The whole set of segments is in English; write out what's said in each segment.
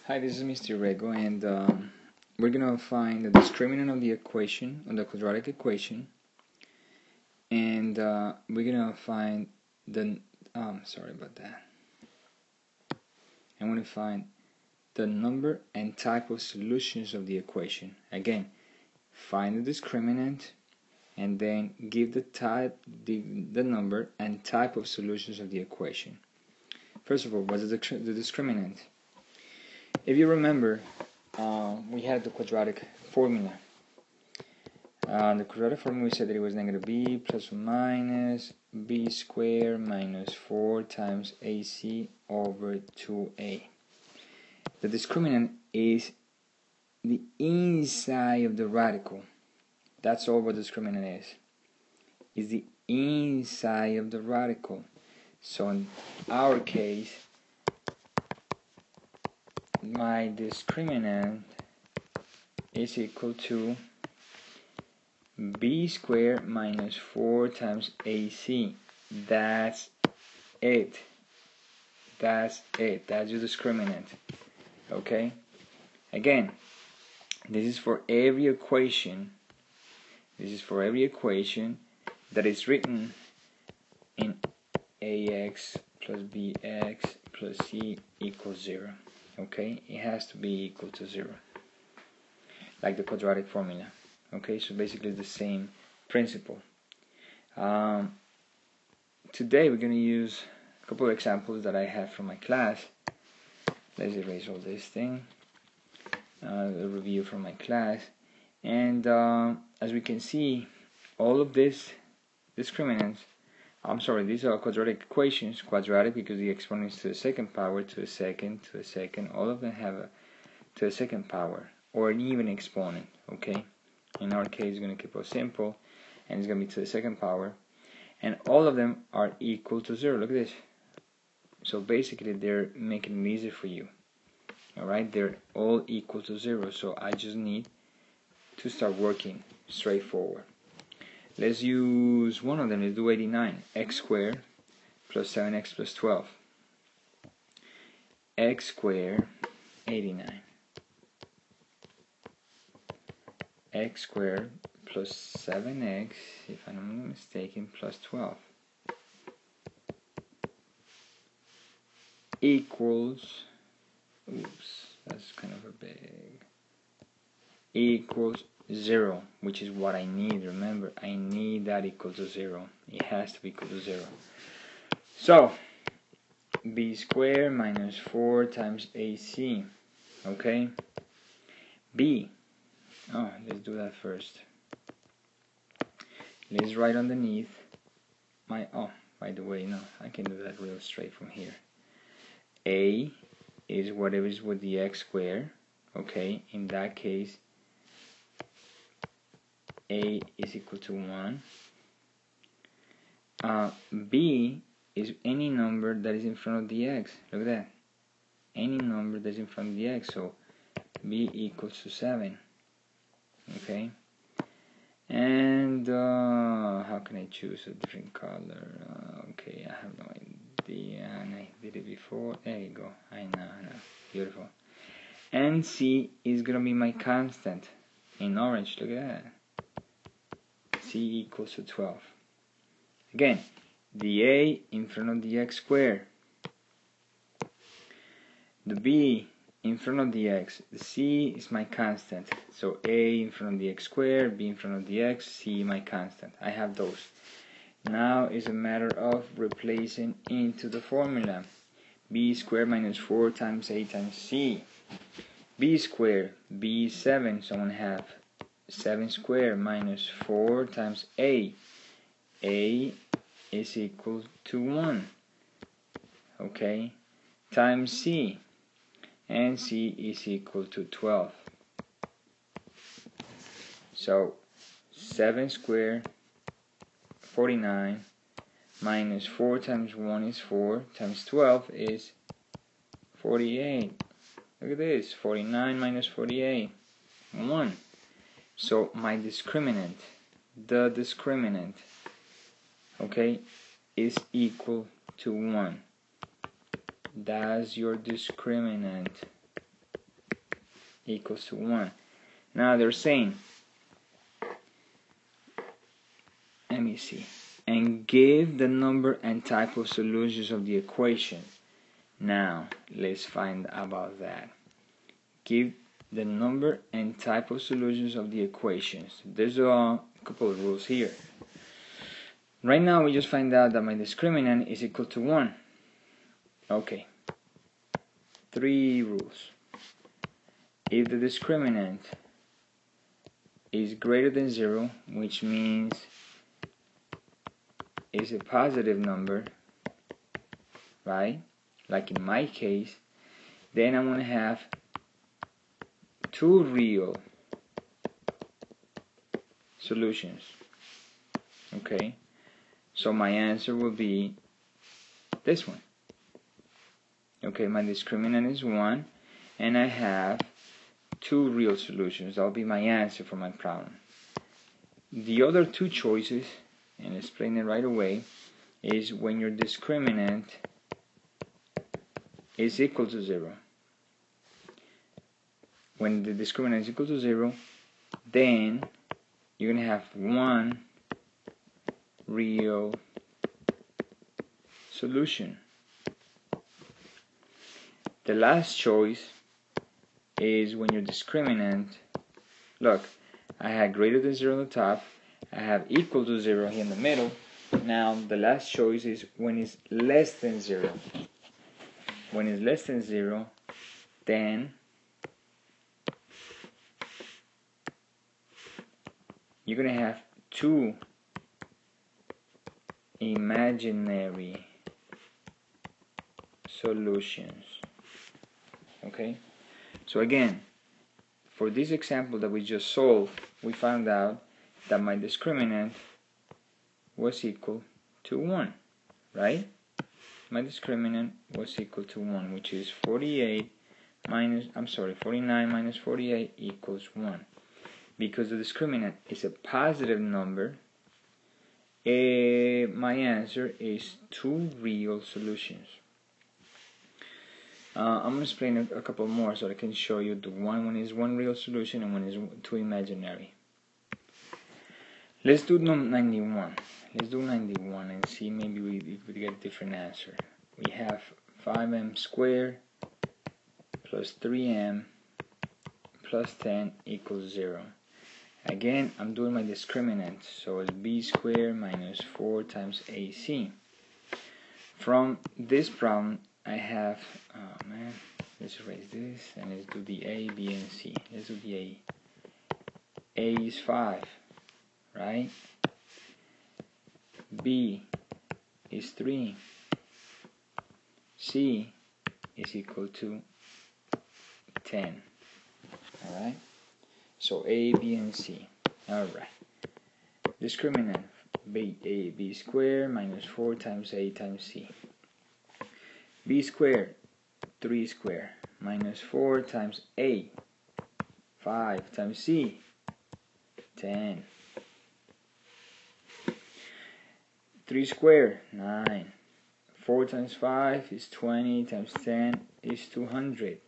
Hi, this is Mr. Urrego, and we're going to find the discriminant of the equation, of the quadratic equation, and we're going to find the, sorry about that, I'm going to find the number and type of solutions of the equation. Again, find the discriminant, and then give the type, the number and type of solutions of the equation. First of all, what's the discriminant? If you remember, we had the quadratic formula. The quadratic formula, we said that it was negative b plus or minus b squared minus 4 times ac over 2a. The discriminant is the inside of the radical. That's all what discriminant is the inside of the radical. So in our case, my discriminant is equal to b squared minus 4 times ac. That's it. That's your discriminant. Okay? Again, this is for every equation. This is for every equation that is written in ax plus bx plus c equals 0. Okay, it has to be equal to 0, like the quadratic formula. Okay, so basically the same principle. Today we're going to use a couple of examples that I have from my class. Let's erase all this thing. A review from my class, and as we can see, all of these discriminants, these are quadratic equations, quadratic because the exponent is to the second power, to the second, all of them have a to the second power, or an even exponent, okay? In our case, it's going to keep it simple, and it's going to be to the second power, and all of them are equal to 0, look at this. So basically, they're making it easier for you, alright? They're all equal to 0, so I just need to start working straightforward. Let's use one of them. Let's do 89. X squared plus 7x plus 12. X squared, 89. X squared plus 7x, if I'm not mistaken, plus 12. Equals, oops, that's kind of a big, equals 0, which is what I need. Remember, I need that equal to 0. It has to be equal to 0. So, b squared minus 4 times ac. Okay? B. Oh, let's do that first. Let's write underneath my, oh, by the way, no, I can do that real straight from here. A is whatever is with the x squared. Okay? In that case, a is equal to 1. B is any number that is in front of the x. Look at that. Any number that is in front of the x. So b equals to 7. Okay. And how can I choose a different color? Okay, I have no idea. And I did it before. There you go. I know. Beautiful. And c is gonna be my constant in orange. Look at that. C equals to 12. Again, the a in front of the x squared, the b in front of the x, the c is my constant. So a in front of the x squared, b in front of the x, c my constant. I have those. Now it's a matter of replacing into the formula. B squared minus 4 times a times c. B squared, b is 7, so I'm going to have 7 squared minus 4 times a. A is equal to 1. Okay? Times c. And c is equal to 12. So 7 squared, 49, minus 4 times 1 is 4, times 12 is 48. Look at this. 49 minus 48. 1. So my discriminant, the discriminant, okay, is equal to 1. That's your discriminant. equals to 1. Now they're saying, let me see, and give the number and type of solutions of the equation. Now let's find about that. Give the number and type of solutions of the equations. There's a couple of rules here. Right now we just find out that my discriminant is equal to 1. Okay. 3 rules. If the discriminant is greater than 0, which means it's a positive number, right? Like in my case, then I'm going to have 2 real solutions. Okay, so my answer will be this one. Okay, my discriminant is 1, and I have 2 real solutions. That'll be my answer for my problem. The other 2 choices, and explain it right away, is when your discriminant is equal to 0. When the discriminant is equal to 0, then you're going to have 1 real solution. The last choice is when your discriminant, look, I had greater than 0 on the top, I have equal to 0 here in the middle. Now the last choice is when it's less than 0. When it's less than 0, then you're going to have 2 imaginary solutions. Okay? So again, for this example that we just solved, we found out that my discriminant was equal to 1, right? My discriminant was equal to 1, which is 49 minus 48 equals 1. Because the discriminant is a positive number, my answer is 2 real solutions. I'm going to explain a couple more so I can show you the one is 1 real solution and 1 is 2 imaginary. Let's do 91. Let's do 91 and see maybe we get a different answer. We have 5m squared plus 3m plus 10 equals 0. Again, I'm doing my discriminant, so it's b squared minus 4 times ac. From this problem, I have, let's erase this and let's do the a, b, and c. Let's do the a. A is 5, right? B is 3. C is equal to 10. Alright? So A, B, and C. Alright. Discriminant b squared minus 4 times A times C. B squared, 3 squared, minus 4 times A, 5 times C, 10. 3 squared, 9. 4 times 5 is 20 times 10 is 200.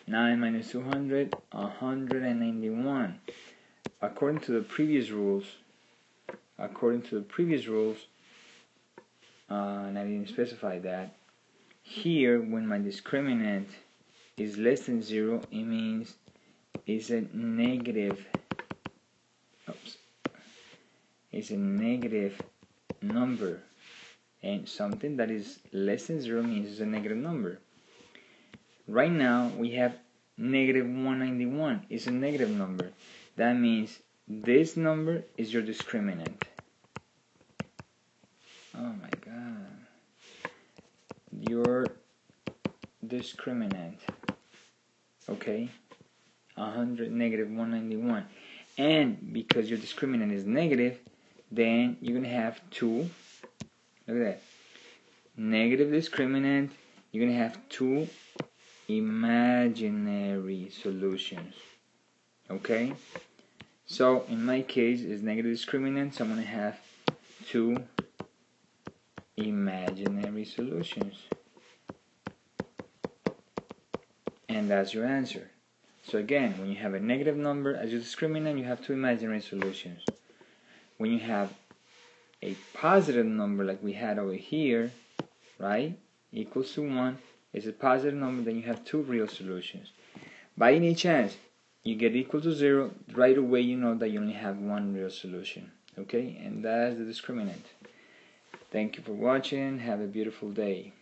9 minus 200, 191. According to the previous rules, and I didn't specify that, here when my discriminant is less than 0, it means it's a negative, it's a negative number, and something that is less than 0 means it's a negative number. Right now we have negative 191. It's a negative number. That means this number is your discriminant. Oh my god. Your discriminant. Okay? Negative 191. And because your discriminant is negative, then you're going to have 2. Look at that. Negative discriminant. You're going to have 2 imaginary solutions. Okay? So in my case it's negative discriminant, so I'm going to have 2 imaginary solutions. And that's your answer. So again, when you have a negative number as your discriminant, you have two imaginary solutions. When you have a positive number like we had over here, right, equals to 1, is a positive number, then you have two real solutions. By any chance you get equal to 0, right away you know that you only have one real solution. Okay, and that's the discriminant. Thank you for watching. Have a beautiful day.